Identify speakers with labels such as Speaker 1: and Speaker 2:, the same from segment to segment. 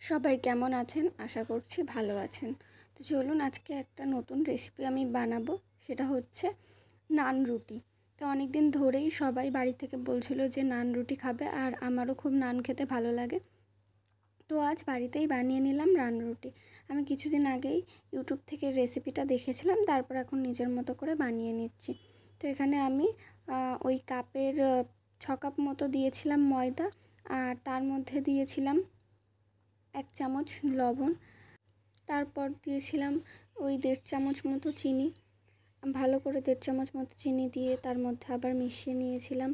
Speaker 1: সবাই কেমন আছেন? আশা করছি ভালো আছেন। তো চলুন আজকে একটা নতুন রেসিপি আমি বানাবো। সেটা হচ্ছে নান রুটি। তো অনেক দিন ধরেই সবাই বাড়ি থেকে বলছিল যে নান রুটি খাবে, আর আমারও খুব নান খেতে ভালো লাগে। তো আজ বাড়িতেই বানিয়ে নিলাম নান রুটি। আমি কিছুদিন আগেই ইউটিউব থেকে রেসিপিটা দেখেছিলাম, তারপর এখন নিজের মতো করে বানিয়ে নিচ্ছি। তো এখানে আমি ওই কাপের 6 কাপ মতো দিয়েছিলাম ময়দা, আর তার মধ্যে দিয়েছিলাম 1 চামচ লবণ, তারপর দিয়েছিলাম ওই 1.5 চামচ মতো চিনি। ভালো করে 1.5 চামচ মতো চিনি দিয়ে তার মধ্যে আবার মিশিয়ে নিয়েছিলাম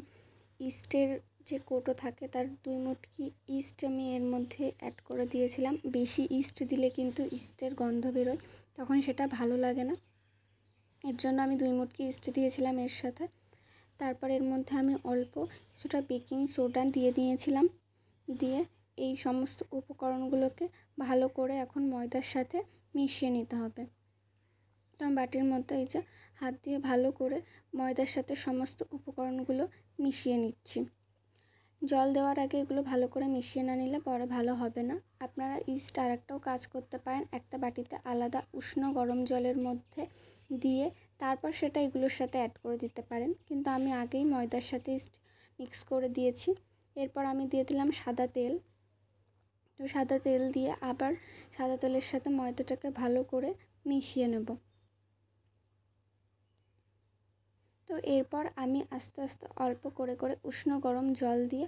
Speaker 1: ইস্টের যে কৌটো থাকে, তার 2 মুটকি ইস্ট আমি এর মধ্যে অ্যাড করে দিয়েছিলাম। বেশি ইস্ট দিলে কিন্তু ইস্টের গন্ধ বেরোয়, তখন সেটা ভালো লাগে না। এর জন্য আমি 2 মুটকি ইস্ট দিয়েছিলাম এর সাথে। তারপর এর মধ্যে আমি অল্প কিছুটা বেকিং সোডা দিয়ে দিয়েছিলাম। দিয়ে এই সমস্ত উপকরণগুলোকে ভালো করে এখন ময়দার সাথে মিশিয়ে নিতে হবে। তো আমি বাটির মধ্যে এই যে হাত দিয়ে ভালো করে ময়দার সাথে সমস্ত উপকরণগুলো মিশিয়ে নিচ্ছি। জল দেওয়ার আগে এগুলো ভালো করে মিশিয়ে না নিলে পরে ভালো হবে না। আপনারা ইস্ট আর একটাও কাজ করতে পারেন, একটা বাটিতে আলাদা উষ্ণ গরম জলের মধ্যে দিয়ে তারপর সেটা এগুলোর সাথে অ্যাড করে দিতে পারেন, কিন্তু আমি আগেই ময়দার সাথে ইস্ট মিক্স করে দিয়েছি। এরপর আমি দিয়ে দিলাম সাদা তেল। তো সাদা তেল দিয়ে আবার সাদা তেলের সাথে ময়দাটাকে ভালো করে মিশিয়ে নেব। তো এরপর আমি আস্তে আস্তে অল্প করে করে উষ্ণ গরম জল দিয়ে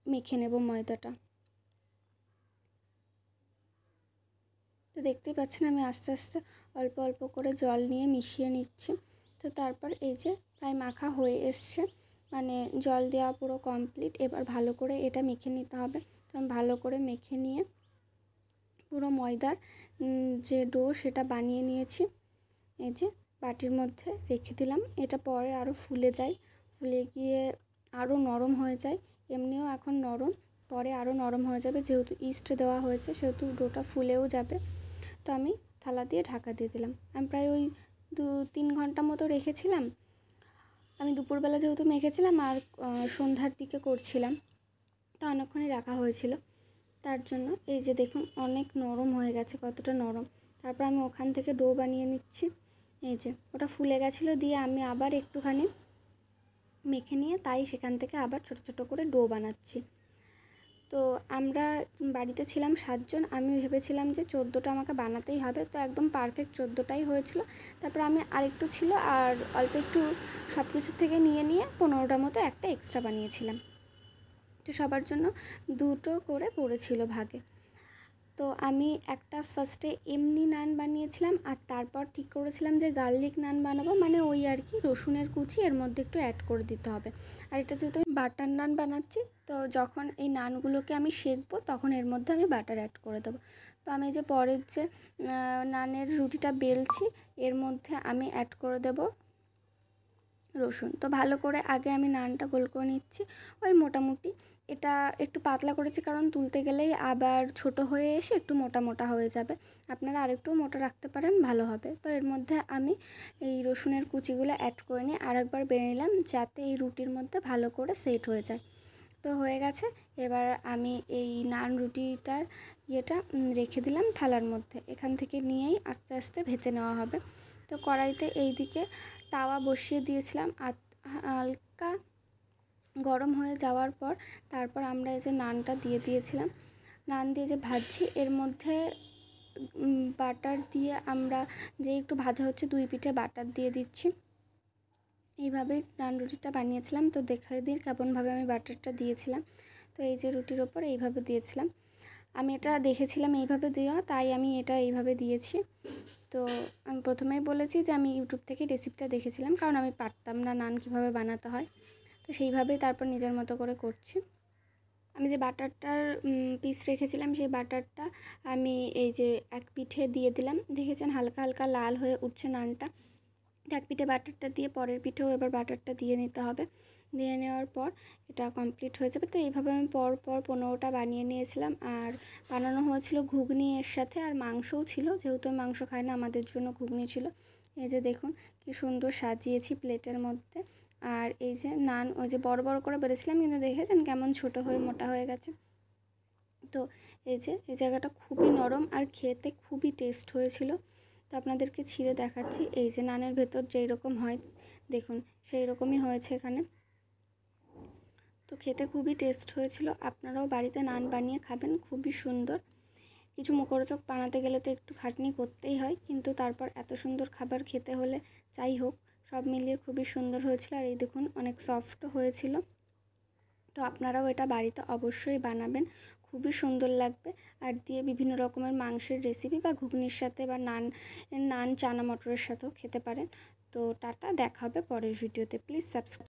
Speaker 1: মেখে নেব ময়দাটা। তো দেখতেই পাচ্ছেন আমি আস্তে আস্তে অল্প অল্প করে জল নিয়ে মিশিয়ে নিচ্ছি। তো তারপর এই যে প্রায় মাখা হয়ে এসছে, মানে জল দেওয়া পুরো কমপ্লিট। এবার ভালো করে এটা মেখে নিতে হবে। তো আমি ভালো করে মেখে নিয়ে পুরো ময়দার যে ডো সেটা বানিয়ে নিয়েছি। এই যে বাটির মধ্যে রেখে দিলাম। এটা পরে আরও ফুলে যায়, ফুলে গিয়ে আরও নরম হয়ে যায়। এমনিও এখন নরম, পরে আরও নরম হয়ে যাবে, যেহেতু ইস্ট দেওয়া হয়েছে সেহেতু ডোটা ফুলেও যাবে। তো আমি থালা দিয়ে ঢাকা দিয়ে দিলাম। আমি প্রায় ওই 2-3 ঘন্টা মতো রেখেছিলাম। আমি দুপুরবেলা যেহেতু মেখেছিলাম আর সন্ধ্যার দিকে করছিলাম, তো অনেকক্ষণই রাখা হয়েছিল, তার জন্য এই যে দেখুন অনেক নরম হয়ে গেছে, কতটা নরম। তারপর আমি ওখান থেকে ডো বানিয়ে নিচ্ছি। এই যে ওটা ফুলে গেছিলো, দিয়ে আমি আবার একটুখানি মেখে নিয়ে তাই সেখান থেকে আবার ছোট ছোট করে ডো বানাচ্ছি। তো আমরা বাড়িতে ছিলাম 7 জন। আমি ভেবেছিলাম যে 14টা আমাকে বানাতেই হবে, তো একদম পারফেক্ট 14টাই হয়েছিল। তারপর আমি আরেকটু ছিল আর অল্প একটু সব কিছু থেকে নিয়ে 15টা মতো একটা এক্সট্রা বানিয়েছিলাম। তো সবার জন্য 2টো করে পড়েছিল ভাগে। তো আমি একটা ফার্স্টে এমনি নান বানিয়েছিলাম, আর তারপর ঠিক করেছিলাম যে গার্লিক নান বানাবো, মানে ওই আর কি রসুনের কুচি এর মধ্যে একটু অ্যাড করে দিতে হবে। আর এটা যেহেতু আমি বাটার নান বানাচ্ছি, তো যখন এই নানগুলোকে আমি সেঁকবো তখন এর মধ্যে আমি বাটার অ্যাড করে দেবো। তো আমি যে পরের যে নানের রুটিটা বেলছি এর মধ্যে আমি অ্যাড করে দেবো রসুন। তো ভালো করে আগে আমি নানটা গোল করে নিচ্ছি। ওই মোটামুটি এটা একটু পাতলা করেছি, কারণ তুলতে গেলেই আবার ছোট হয়ে এসে একটু মোটা মোটা হয়ে যাবে। আপনারা আরেকটু মোটা রাখতে পারেন, ভালো হবে। তো এর মধ্যে আমি এই রসুনের কুচিগুলো অ্যাড করে নিয়ে আরেকবার বেড়ে নিলাম, যাতে এই রুটির মধ্যে ভালো করে সেট হয়ে যায়। তো হয়ে গেছে। এবার আমি এই নান রুটিটার ইয়েটা রেখে দিলাম থালার মধ্যে। এখান থেকে নিয়েই আস্তে আস্তে ভেজে নেওয়া হবে। তো কড়াইতে এই দিকে তাওয়া বসিয়ে দিয়েছিলাম, আর হালকা গরম হয়ে যাওয়ার পর তারপর আমরা এই যে নানটা দিয়ে দিয়েছিলাম। নান দিয়ে যে ভাজছি এর মধ্যে বাটার দিয়ে আমরা যে একটু ভাজা হচ্ছে 2 পিঠে বাটার দিয়ে দিচ্ছি। এইভাবেই নান রুটিটা বানিয়েছিলাম। তো দেখাই দিই কেমনভাবে আমি বাটারটা দিয়েছিলাম। তো এই যে রুটির ওপর এইভাবে দিয়েছিলাম। আমি এটা দেখেছিলাম এইভাবে দেওয়া, তাই আমি এটা এইভাবে দিয়েছি। তো আমি প্রথমেই বলেছি যে আমি ইউটিউব থেকে রেসিপিটা দেখেছিলাম, কারণ আমি পারতাম না নান কীভাবে বানাতে হয়। তো সেইভাবেই তারপর নিজের মতো করে করছি। আমি যে বাটারটার পিস রেখেছিলাম সেই বাটারটা আমি এই যে এক পিঠে দিয়ে দিলাম। দেখেছেন হালকা হালকা লাল হয়ে উঠছে নানটা। এক পিঠে বাটারটা দিয়ে পরের পিঠেও এবার বাটারটা দিয়ে নিতে হবে। দিয়ে নেওয়ার পর এটা কমপ্লিট হয়ে যাবে। তো এইভাবে আমি পর 15টা বানিয়ে নিয়েছিলাম। আর বানানো হয়েছিল ঘুগনি এর সাথে, আর মাংসও ছিল, যেহেতু আমি মাংস খাই না আমাদের জন্য ঘুগনি ছিল। এই যে দেখুন কি সুন্দর সাজিয়েছি প্লেটের মধ্যে। আর এই যে নান ওই যে বড় বড় করে বেড়েছিলাম, কিন্তু দেখেছেন কেমন ছোট হয়ে মোটা হয়ে গেছে। তো এই যে এই জায়গাটা খুবই নরম আর খেতে খুবই টেস্ট হয়েছিল। তো আপনাদেরকে ছিঁড়ে দেখাচ্ছি। এই যে নানের ভেতর যেই রকম হয় দেখুন সেই রকমই হয়েছে এখানে। তো খেতে খুবই টেস্ট হয়েছিল। আপনারাও বাড়িতে নান বানিয়ে খাবেন, খুবই সুন্দর। কিছু মুখরোচক বানাতে গেলে তো একটু খাটনি করতেই হয়, কিন্তু তারপর এত সুন্দর খাবার খেতে হলে যাই হোক, সব মিলিয়ে খুবই সুন্দর হয়েছিল। আর এই দেখুন অনেক সফটও হয়েছিল। তো আপনারাও এটা বাড়িতে অবশ্যই বানাবেন, খুবই সুন্দর লাগবে। আর দিয়ে বিভিন্ন রকমের মাংসের রেসিপি বা ঘুগনির সাথে বা নান চানা মটরের সাথেও খেতে পারেন। তো টাটা, দেখা হবে পরের ভিডিওতে। Please subscribe.